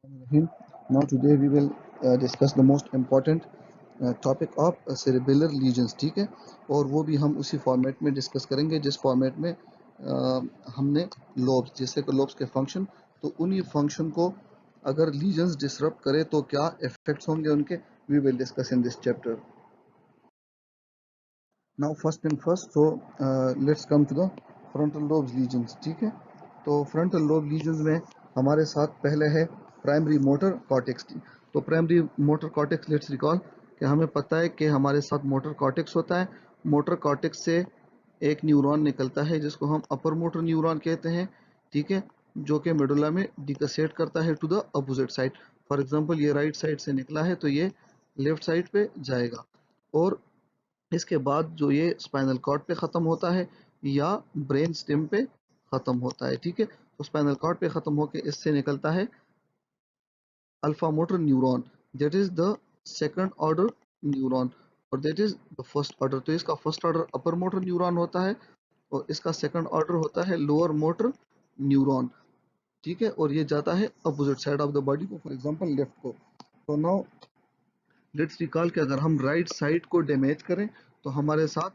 Rahim. Now today we will discuss the most important topic of cerebellar lesions. ठीक है, और वो भी हम उसी फॉर्मेट में डिस्कस करेंगे जिस फॉर्मेट में हमने लोब्स, जैसे कि लोब्स के फंक्शन, तो उन्हीं फंक्शन को अगर लीजन्स डिसरप्ट करे तो क्या इफेक्ट्स होंगे उनके, we will discuss in this chapter. Now first and first, so let's come to the frontal lobes lesions. ठीक है, तो फ्रंटल लोब लीजन्स में हमारे साथ पहले है प्राइमरी मोटर कॉर्टेक्स. तो primary motor cortex, let's recall कि हमें पता है कि हमारे साथ मोटर कॉर्टेक्स होता है. मोटर कॉर्टेक्स से एक न्यूरॉन निकलता है जिसको हम अपर मोटर न्यूरॉन कहते हैं. ठीक है, जो कि मेडुला में डिकसेट करता है to the opposite side. For example ये राइट साइड से निकला है तो ये लेफ्ट साइड पे जाएगा, और इसके बाद जो ये स्पाइनल कॉर्ड पे ख़त्म होता है या ब्रेन स्टेम पे ख़त्म होता है. ठीक है, तो स्पाइनल कॉर्ड पे ख़त्म होकर इससे निकलता है alpha motor neuron, that is the second order neuron, और that is the first order. तो इसका first order upper motor neuron होता है और इसका सेकंड ऑर्डर होता है लोअर मोटर न्यूरॉन. ठीक है, और ये जाता है opposite side of the body को, फॉर एग्जांपल लेफ्ट को. तो नाउ लेट्स रिकॉल कि अगर हम राइट साइड को डैमेज करें तो हमारे साथ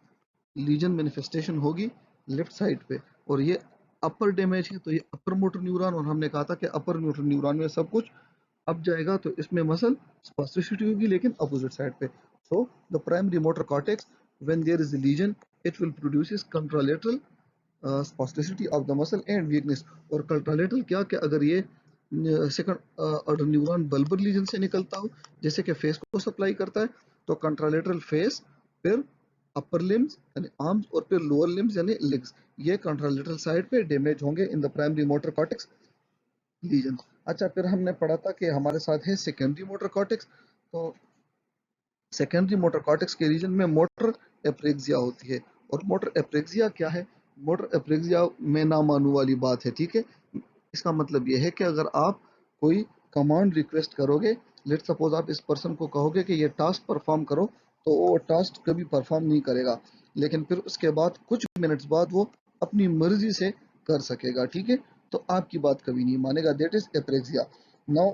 लीजन मैनिफेस्टेशन होगी लेफ्ट साइड पे, और ये अपर डैमेज है तो ये अपर मोटर न्यूरॉन, और हमने कहा था कि अपर मोटर न्यूरॉन में सब कुछ अप जाएगा तो इसमें मसल स्पास्टिसिटी होगी लेकिन अपोजिट साइड पे. So the primary motor cortex, when there is a lesion, it will produces contralateral spasticity of the muscle and weakness. और contralateral क्या, कि अगर ये second order neuron bulbar lesion से निकलता हो जैसे कि फेस को सप्लाई करता है, तो कंट्रालेटरल फेस, फिर अपर लिम्स यानी आर्म्स, और फिर लोअर लिम्स यानी लेग्स, ये कंट्रालेटरल साइड पे डैमेज होंगे in the primary motor cortex lesion. अच्छा, फिर हमने पढ़ा था कि हमारे साथ है सेकेंडरी मोटर कॉर्टेक्स. तो सेकेंडरी मोटर कॉर्टेक्स के रीजन में मोटर एप्रेक्सिया होती है. और मोटर एप्रेक्सिया क्या है? मोटर एप्रेक्सिया में ना मानू वाली बात है. ठीक है, इसका मतलब यह है कि अगर आप कोई कमांड रिक्वेस्ट करोगे, लेट सपोज आप इस पर्सन को कहोगे कि ये टास्क परफॉर्म करो, तो वो टास्क कभी परफॉर्म नहीं करेगा, लेकिन फिर उसके बाद कुछ मिनट्स बाद वो अपनी मर्जी से कर सकेगा. ठीक है, तो आपकी बात कभी नहीं मानेगा, that is apraxia. Now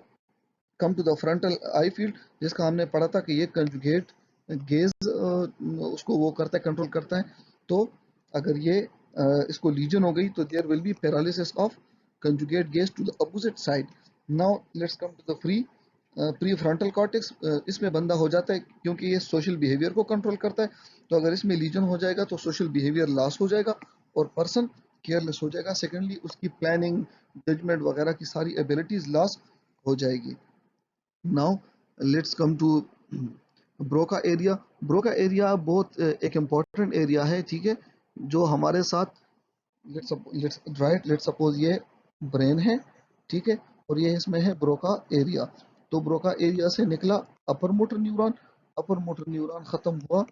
come to the frontal eye field, जिसका हमने पढ़ा था कि ये कंजुगेट गेज उसको वो करता है, कंट्रोल करता है. तो अगर ये इसको लीजन हो गई तो there will be paralysis of conjugate gaze to the opposite side. Now let's come to the pre frontal cortex. इसमें बंदा हो जाता है क्योंकि ये सोशल बिहेवियर को कंट्रोल करता है, तो अगर इसमें लीजन हो जाएगा तो सोशल बिहेवियर लॉस हो जाएगा और पर्सन केयरलेस हो जाएगा. सेकेंडली, उसकी प्लानिंग, जजमेंट वगैरह की सारी एबिलिटीज लॉस हो जाएगी. Now let's come to Broca area. Broca area बहुत एक इम्पॉर्टेंट एरिया है. ठीक है, जो हमारे साथ, लेट्स सपोज ये ब्रेन है. ठीक है, और ये इसमें है ब्रोका एरिया. तो ब्रोका एरिया से निकला अपर मोटर न्यूरॉन, अपर मोटर न्यूरॉन खत्म हुआ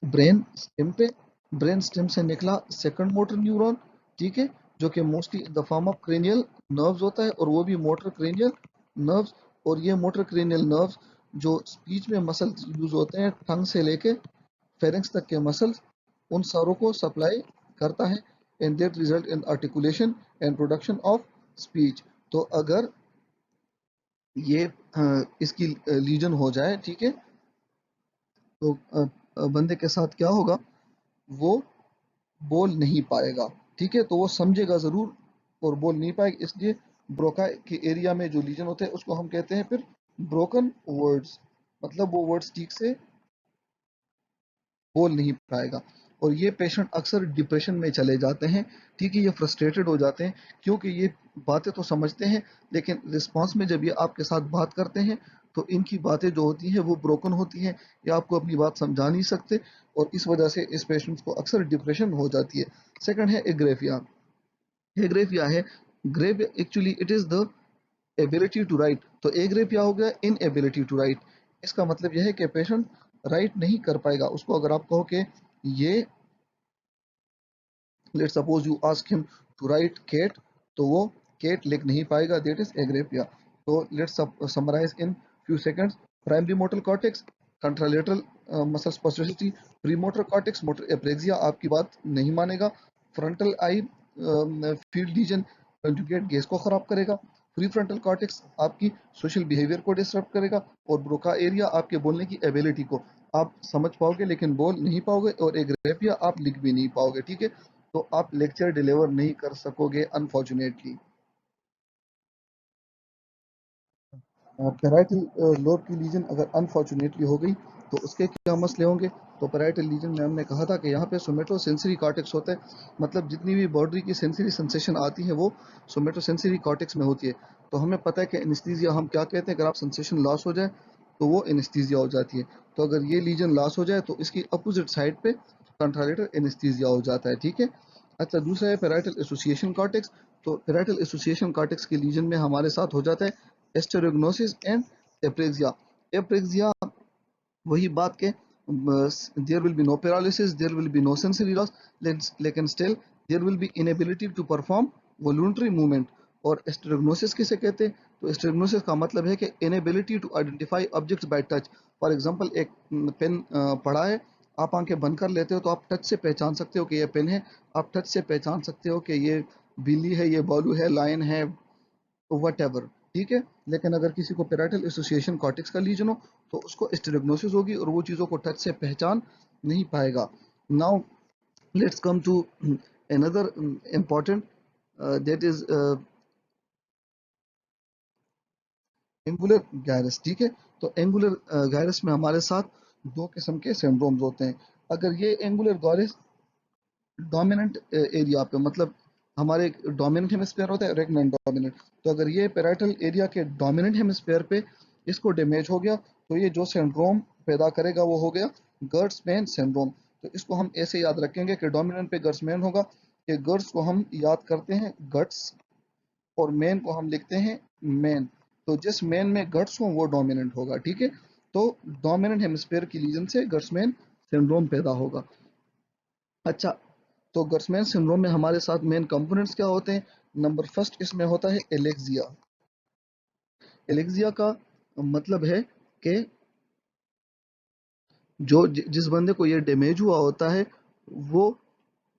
ब्रेन स्टेम पे, ब्रेन स्टेम से निकला सेकंड मोटर न्यूरॉन. ठीक है, जो कि mostly in the form of cranial nerves होता है, और वो भी मोटर क्रेनियल नर्व्स. और ये मोटर क्रेनियल नर्व्स जो स्पीच में मसल्स यूज होते हैं, टंग से लेके फेरिंक्स तक के मसल्स, उन सारों को सप्लाई करता है, and that result in articulation and production of speech. तो अगर ये इसकी लीजन हो जाए, ठीक है, तो बंदे के साथ क्या होगा, वो बोल नहीं पाएगा. ठीक है, तो वो समझेगा जरूर और बोल नहीं पाएगा. इसलिए ब्रोका के एरिया में जो लीजन होते हैं उसको हम कहते हैं फिर ब्रोकन वर्ड्स, मतलब वो वर्ड्स ठीक से बोल नहीं पाएगा. और ये पेशेंट अक्सर डिप्रेशन में चले जाते हैं. ठीक है, ये फ्रस्ट्रेटेड हो जाते हैं क्योंकि ये बातें तो समझते हैं, लेकिन रिस्पांस में जब ये आपके साथ बात करते हैं तो इनकी बातें जो होती हैं वो ब्रोकन होती हैं, या आपको अपनी बात समझा नहीं सकते, और इस वजह से इस पेशेंट को अक्सर डिप्रेशन हो जाती है. सेकंड है एग्रेफिया. एग्रेफिया है, grave actually it is the ability to write. तो एग्रेफिया हो गया इन एबिलिटी टू राइट. इसका मतलब यह है कि पेशेंट राइट नहीं कर पाएगा. उसको अगर आप कहो कि ये, let suppose you ask him to write cat, तो वो कैट लिख नहीं पाएगा, दैट इज एग्रेफिया. तो let's summarise in few seconds. Primary motor cortex, contralateral muscle specificity, pre motor cortex, motor apraxia आपकी बात नहीं मानेगा, frontal eye field lesion, conjugate gaze को खराब करेगा। प्री फ्रंटल कॉर्टेक्स आपकी सोशल बिहेवियर को डिस्टर्ब करेगा। और ब्रोका एरिया आपके बोलने की एबिलिटी को, आप समझ पाओगे लेकिन बोल नहीं पाओगे, और एग्रेफिया आप लिख भी नहीं पाओगे, ठीक है। तो आप लेक्चर डिलीवर नहीं कर सकोगे अनफॉर्चुनेटली। पैराइटल लोब की लीजन अगर अनफॉर्चुनेटली हो गई तो उसके क्या मसले होंगे। तो पैराइटल लीजन में हमने कहा था कि यहाँ पे सोमेटो सेंसरी कॉर्टेक्स होता है, मतलब जितनी भी बॉडी की सेंसरी सेंसेशन आती है वो सोमेटो सेंसरी कॉर्टेक्स में होती है। तो हमें पता है कि एनेस्थीसिया हम क्या कहते हैं, अगर आप सेंसेशन लॉस हो जाए तो वो एनेस्थीसिया हो जाती है। तो अगर ये लीजन लॉस हो जाए तो इसकी अपोजिट साइड पे कंट्रालेटर एनेस्थीसिया हो जाता है, ठीक है। अच्छा, दूसरा है पैराइटल एसोसिएशन कॉर्टेक्स। तो पैराइटल एसोसिएशन कॉर्टेक्स के लीजन में हमारे साथ हो जाता है एस्टेरोग्नोसिस एंड एप्रेक्सिया। एप्रेक्सिया वही बात के there will be no paralysis, there will be no sensory loss, लेकिन still there will be inability to perform voluntary movement. और एस्टेरोग्नोसिस किसे कहते हैं, तो एस्टेरोग्नोसिस का मतलब है कि inability to identify objects by touch. For example एक पेन पड़ा है, आप आंखें बंद कर लेते हो तो आप टच से पहचान सकते हो कि ये पेन है, आप टच से पहचान सकते हो कि ये बिल्ली है, ये बालू है, लायन है, वट एवर, ठीक है। लेकिन अगर किसी को पेराइटल एसोसिएशन कॉर्टेक्स का लीजन हो तो उसको स्टेरेग्नोसिस होगी और वो चीज़ों को टच से पहचान नहीं पाएगा। Now let's come to another important that is angular gyrus, ठीक है। तो एंगुलर गायरस में हमारे साथ दो किस्म के सिंड्रोम्स होते हैं। अगर ये एंगुलर गायरस डोमिनेंट एरिया पे, मतलब हमारे एक डोमिनेंट हेमिस्फीयर होता है और एक नॉन डोमिनेंट। तो अगर ये पैराइटल एरिया के डोमिनेंट हेमिस्फीयर पे इसको डैमेज हो गया तो ये जो सिंड्रोम पैदा करेगा वो हो गया गर्ट्समैन सिंड्रोम। तो इसको हम ऐसे याद रखेंगे कि डोमिनेंट पे गर्ट्समैन होगा, कि गर्ट्स को हम याद करते हैं गट्स और मैन को हम लिखते हैं मैन। तो जिस मैन में गट्स हो वो डोमिनेंट होगा, ठीक है। तो डोमिनेंट हेमिस्फीयर की लीजन से गर्ट्समैन सिंड्रोम पैदा होगा। अच्छा, तो गर्समैन सिंड्रोम में हमारे साथ मेन कंपोनेंट्स क्या होते हैं। नंबर फर्स्ट इसमें होता है एलेक्सिया। एलेक्सिया का मतलब है कि जो जिस बंदे को ये डैमेज हुआ होता है वो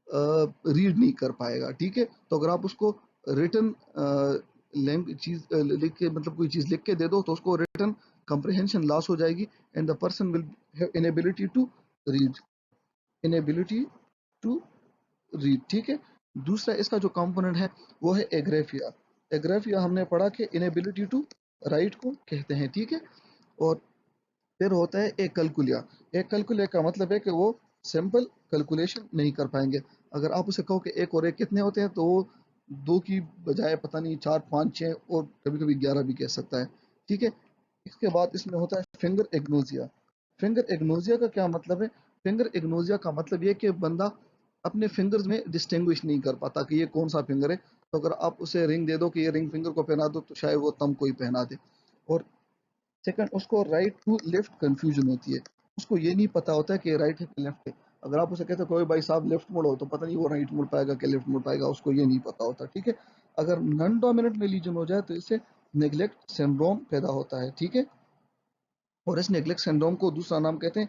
रीड नहीं कर पाएगा, ठीक है। तो अगर आप उसको रिटन चीज लिख के, मतलब कोई चीज लिख के दे दो तो उसको रिटन कंप्रिहेंशन लॉस हो जाएगी and the person will have inability to read, inability to read, ठीक है। दूसरा इसका जो कंपोनेंट है वो है एग्रेफिया। एग्रेफिया हमने पढ़ा कि इनएबिलिटी टू राइट को कहते हैं, ठीक है। और फिर होता है एक कैलकुलिया। एक कैलकुलिया का मतलब है कि वो सिंपल कैलकुलेशन नहीं कर पाएंगे। अगर आप उसे कहो कि एक और एक कितने होते हैं तो वो दो की बजाय पता नहीं चार पाँच छः और कभी कभी 11 भी कह सकता है, ठीक है। इसके बाद इसमें होता है फिंगर एग्नोजिया। फिंगर एग्नोजिया का क्या मतलब है। फिंगर एग्नोजिया का मतलब ये कि बंदा अपने फिंगर्स में डिस्टिंग्विश नहीं कर पाता कि ये कौन सा फिंगर है। तो अगर आप उसे रिंग दे दो कि ये रिंग फिंगर को पहना दो तो शायद वो तम कोई पहना दे। और सेकंड, उसको राइट टू लेफ्ट कंफ्यूजन होती है। उसको ये नहीं पता होता है कि राइट है कि लेफ्ट है। अगर आप उसे कहते हो कोई भाई साहब लेफ्ट मुड़ो तो पता नहीं वो राइट मुड़ पाएगा कि लेफ्ट मुड़ पाएगा, उसको ये नहीं पता होता, ठीक है। अगर नॉन डोमिनेंट में लीजन हो जाए तो इससे नेग्लेक्ट सिंड्रोम पैदा होता है, ठीक है। और इस नेग्लेक्ट सिंड्रोम को दूसरा नाम कहते हैं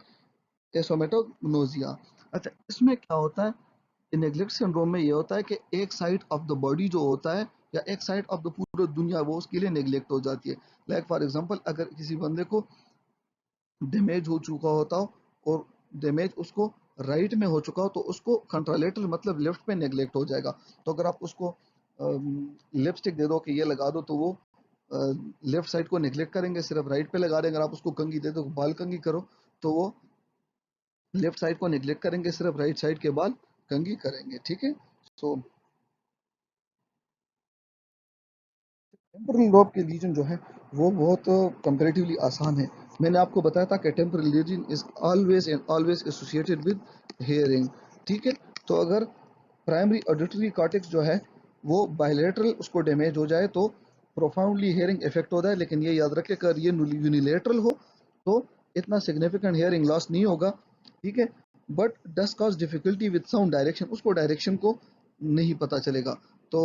एसोमेटोग्नोसिया। अच्छा, इसमें क्या होता है, नेग्लेक्ट सिंड्रोम में ये होता है कि एक साइड ऑफ द बॉडी जो होता है या एक साइड ऑफ द पूरी दुनिया वो उसके लिए नेग्लेक्ट हो जाती है। लाइक फॉर एग्जांपल, अगर किसी बंदे को डैमेज हो चुका होता हो और डैमेज उसको राइट में हो चुका हो तो उसको कंट्रालेटरल मतलब लेफ्ट पे नेग्लेक्ट हो जाएगा। तो अगर आप उसको लिपस्टिक दे दो कि ये लगा दो तो वो लेफ्ट साइड को नेग्लेक्ट करेंगे, सिर्फ राइट पे लगा देंगे। अगर आप उसको कंघी दे दो, बाल कंघी करो, तो वो लेफ्ट साइड को नेग्लेक्ट करेंगे, सिर्फ राइट साइड के बाल कंघी करेंगे, ठीक है। सो टेम्पोरल लोब के लीजन जो है वो बहुत कंपैरेटिवली आसान है। मैंने आपको बताया था कि temporal lesion is always and always associated with hearing, ठीक है। तो अगर प्राइमरी ऑडिटरी कॉर्टेक्स जो है वो बायलेटरल उसको डैमेज हो जाए तो प्रोफाउंडली हियरिंग इफेक्ट होता है। लेकिन ये याद रखें अगर ये यूनिलेटरल हो तो इतना सिग्निफिकेंट हियरिंग लॉस नहीं होगा, ठीक है। But does cause difficulty with sound direction, उसको डायरेक्शन को नहीं पता चलेगा। तो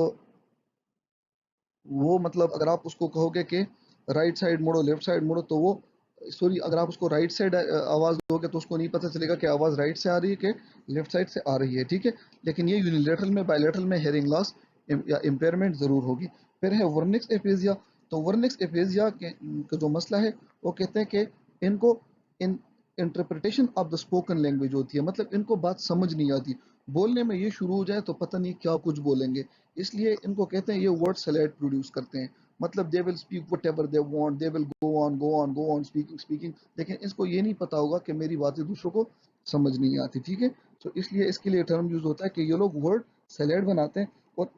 वो मतलब अगर आप उसको कहोगे कि राइट साइड मुड़ो लेफ्ट साइड मुड़ो तो वो सॉरी, अगर आप उसको राइट साइड आवाज दोगे तो उसको नहीं पता चलेगा कि आवाज राइट से आ रही है कि लेफ्ट साइड से आ रही है, ठीक है। लेकिन ये यूनिलेटरल में बायलेटरल में हेयरिंग लॉस या इम्पेयरमेंट ज़रूर होगी। फिर है वर्निक्स एफेजिया। तो वर्निक्स एफेजिया के का जो मसला है वो कहते हैं कि इनको in interpretation of the spoken language होती है, मतलब इनको बात समझ नहीं आती, बोलने में ये शुरू हो जाए तो पता नहीं क्या कुछ बोलेंगे, इसलिए इनको कहते हैं ये वर्ड सैलेड प्रोड्यूस करते हैं। मतलब they will speak what ever they want, they will go on speaking speaking, लेकिन इसको ये नहीं पता होगा कि मेरी बातें दूसरों को समझ नहीं आती, ठीक है। तो इसलिए इसके लिए टर्म यूज होता है कि ये लोग वर्ड सैलेड बनाते हैं। और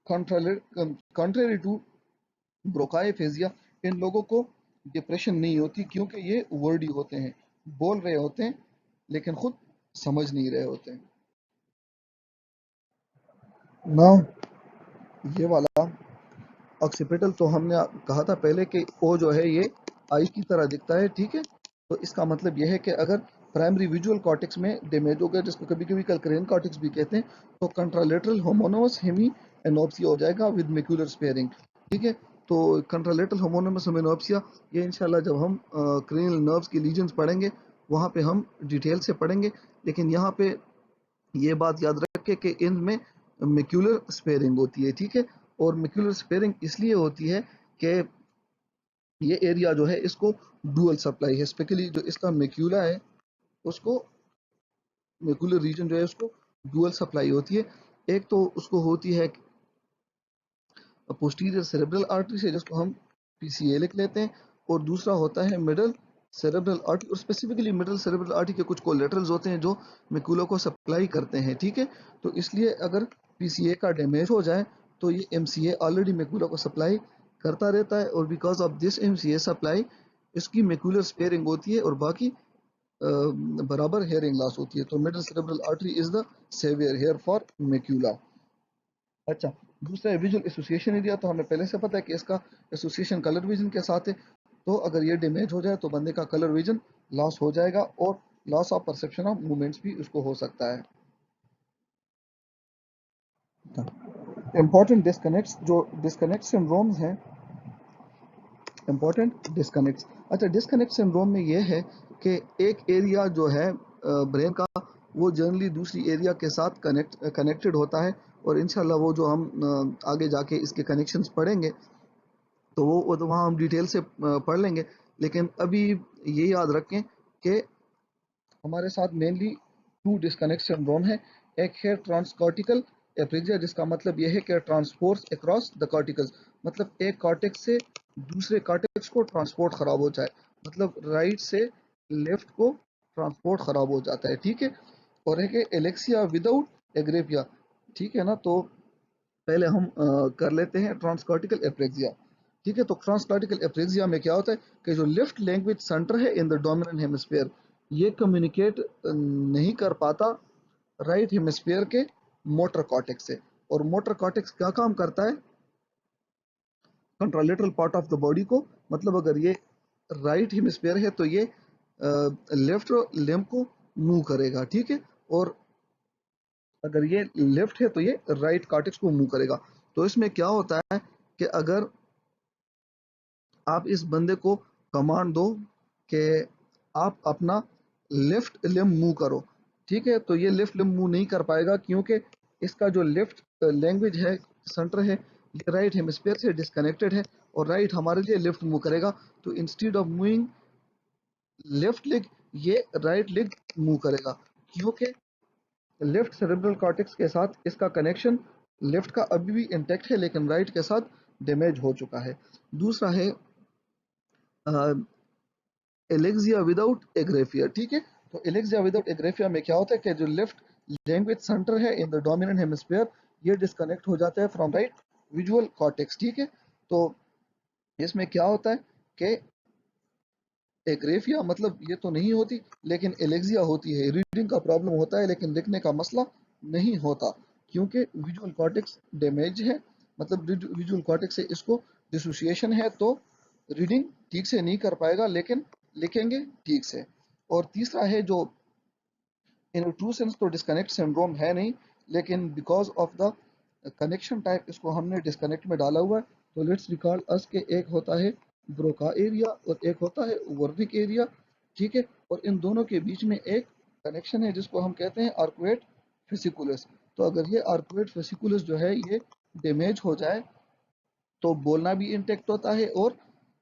कॉन्ट्रेरी टू ब्रोकाएफेजिया, इन लोगों को डिप्रेशन नहीं होती क्योंकि ये वर्डी होते हैं, बोल रहे होते हैं लेकिन खुद समझ नहीं रहे होते हैं। नाउ ये वाला ऑक्सीपिटल, तो हमने कहा था पहले कि ओ जो है ये आई की तरह दिखता है, ठीक है। तो इसका मतलब यह है कि अगर प्राइमरी विजुअल कॉर्टेक्स में डैमेज हो गया, जिसको कभी कभी कल्क्रेन कॉर्टेक्स भी कहते हैं, तो कंट्रालेटरल होमोनोमस हेमी एनोप्सिया हो जाएगा विद मैक्यूलर स्पेयरिंग, ठीक है। तो कंट्रालेटरल होमोनोमस हेमिनोप्सिया, ये इंशाल्लाह जब हम क्रेनियल नर्व्स के लीजन्स पढ़ेंगे वहाँ पे हम डिटेल से पढ़ेंगे, लेकिन यहाँ पे ये बात याद रखें कि इनमें मैक्यूलर स्पेयरिंग होती है, ठीक है। और मैक्यूलर स्पेयरिंग इसलिए होती है कि ये एरिया जो है इसको डुअल सप्लाई है, स्पेशली जो इसका मैक्यूला है उसको, मैक्यूलर रीजन जो है उसको डुअल सप्लाई होती है। एक तो उसको होती है पोस्टीरियर सेरेब्रल आर्टरी से, जिसको हम पीसीए लिख लेते हैं, और दूसरा होता है मिडल सेरेब्रल आर्टरी, और स्पेसिफिकली मिडल सेरेब्रल आर्टरी के कुछ कोलेटरल्स होते हैं जो मैक्यूला को सप्लाई करते हैं, ठीक है। तो इसलिए अगर पीसीए का डैमेज हो जाए तो ये एमसीए ऑलरेडी मैक्यूला को सप्लाई करता रहता है, और because of this MCA supply इसकी मैक्यूलर स्पेयरिंग होती है और बाकी बराबर हेयरिंग लॉस होती है। तो middle cerebral artery is the saviour here for macula. अच्छा, दूसरा है विजुअल एसोसिएशन एरिया। तो हमें पहले से पता है कि इसका एसोसिएशन कलर विजन के साथ है। तो अगर ये डैमेज हो जाए तो बंदे का कलर विजन लॉस हो जाएगा और loss of perception of movements भी उसको हो सकता है। इंपॉर्टेंट डिस्कनेक्ट्स, जो डिस्कनेक्ट सिंड्रोम्स हैं, इंपॉर्टेंट डिस्कनेक्ट्स। अच्छा, डिस्कनेक्ट सिंड्रोम में ये है कि एक एरिया जो है ब्रेन का, वो जनरली दूसरी एरिया के साथ कनेक्टेड होता है, और इंशाल्लाह वो जो हम आगे जाके इसके कनेक्शंस पढ़ेंगे तो वो तो वहाँ हम डिटेल से पढ़ लेंगे। लेकिन अभी ये याद रखें कि हमारे साथ मेनली टू डिस्कनेक्ट सिंड्रोम है। एक है ट्रांसकॉर्टिकल एप्रेजिया, जिसका मतलब यह है कि ट्रांसपोर्ट्स अक्रॉस द कॉर्टिकल्स, मतलब एक कॉर्टेक्स से दूसरे कॉर्टेक्स को ट्रांसपोर्ट खराब हो जाए, मतलब राइट से लेफ्ट को ट्रांसपोर्ट खराब हो जाता है, ठीक है। और एक है एलेक्सिया विदाउट एग्रेविया, ठीक है ना। तो पहले हम कर लेते हैं ट्रांसकॉर्टिकल एप्रेक्सिया, ठीक है। तो ट्रांसकॉर्टिकल एप्रेक्सिया में क्या होता है कि जो लेफ्ट लैंग्वेज सेंटर है इन द डोमिनेंट हेमिस्फीयर, ये कम्युनिकेट नहीं कर पाता राइट हेमिस्फीयर के मोटर कॉर्टेक्स से। और मोटर कॉर्टेक्स क्या काम करता है, कंट्रोलेटरल पार्ट ऑफ द बॉडी को, मतलब अगर ये राइट हेमिस्फीयर है तो ये लेफ्ट लिम्ब को मूव करेगा, ठीक है। और अगर ये लेफ्ट है तो ये राइट कॉर्टेक्स को मूव करेगा। तो इसमें क्या होता है कि अगर आप इस बंदे को कमांड दो कि आप अपना लेफ्ट लिम्ब मूव करो, ठीक है, तो ये लेफ्ट लिम्ब मूव नहीं कर पाएगा क्योंकि इसका जो लेफ्ट लैंग्वेज है सेंटर है ये राइट हेमिस्फीयर से डिस्कनेक्टेड है, और राइट हमारे लिए लेफ्ट मूव करेगा। तो instead of moving left leg, ये राइट लेग मूव करेगा, क्योंकि लेफ्ट सेरेब्रल कॉर्टेक्स के साथ इसका कनेक्शन लेफ्ट का अभी भी इंटैक्ट है लेकिन राइट के साथ डैमेज हो चुका है। दूसरा है एलेक्सिया विदाउट एग्रेफिया, ठीक है। तो एलेक्सिया विदाउट एग्रेफिया में क्या होता है कि जो लेफ्ट लैंग्वेज सेंटर है इन द डोमिनेंट हेमिस्फीयर ये डिस्कनेक्ट हो जाता है फ्रॉम राइट विजुअल कॉर्टेक्स, ठीक है। तो इसमें क्या होता है कि एग्रेफिया मतलब ये तो नहीं होती लेकिन एलेक्सिया होती है, रीडिंग का प्रॉब्लम होता है लेकिन लिखने का मसला नहीं होता, क्योंकि विजुअल कॉर्टेक्स डैमेज है, मतलब विजुअल कॉर्टेक्स से इसको डिसोसिएशन है, तो रीडिंग ठीक से नहीं कर पाएगा लेकिन लिखेंगे ठीक से। और तीसरा है जो इन ट्रू सेंस तो डिस्कनेक्ट सिंड्रोम है नहीं, लेकिन because of the connection type इसको हमने डिस्कनेक्ट में डाला हुआ है। तो लेट्स रिकॉल अस के एक होता है ब्रोका एरिया और एक होता है वर्निक एरिया, ठीक है। और इन दोनों के बीच में एक कनेक्शन है जिसको हम कहते हैं आर्कुएट फेसिकुलस। तो अगर ये आर्कुएट फेसिकुलस जो है ये डैमेज हो जाए तो बोलना भी इंटेक्ट होता है और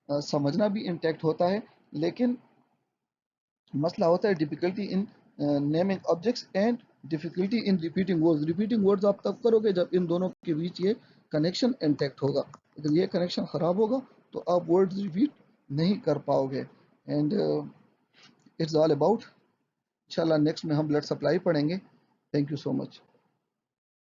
समझना भी इंटेक्ट होता है, लेकिन मसला होता है difficulty in naming objects and difficulty in repeating words. Repeating words आप तब करोगे जब इन दोनों के बीच ये कनेक्शन इंटेक्ट होगा। अगर ये कनेक्शन ख़राब होगा तो आप वर्ड्स रिपीट नहीं कर पाओगे। एंड इट्स ऑल अबाउट, इंशाल्लाह नेक्स्ट में हम ब्लड सप्लाई पढ़ेंगे। Thank you so much.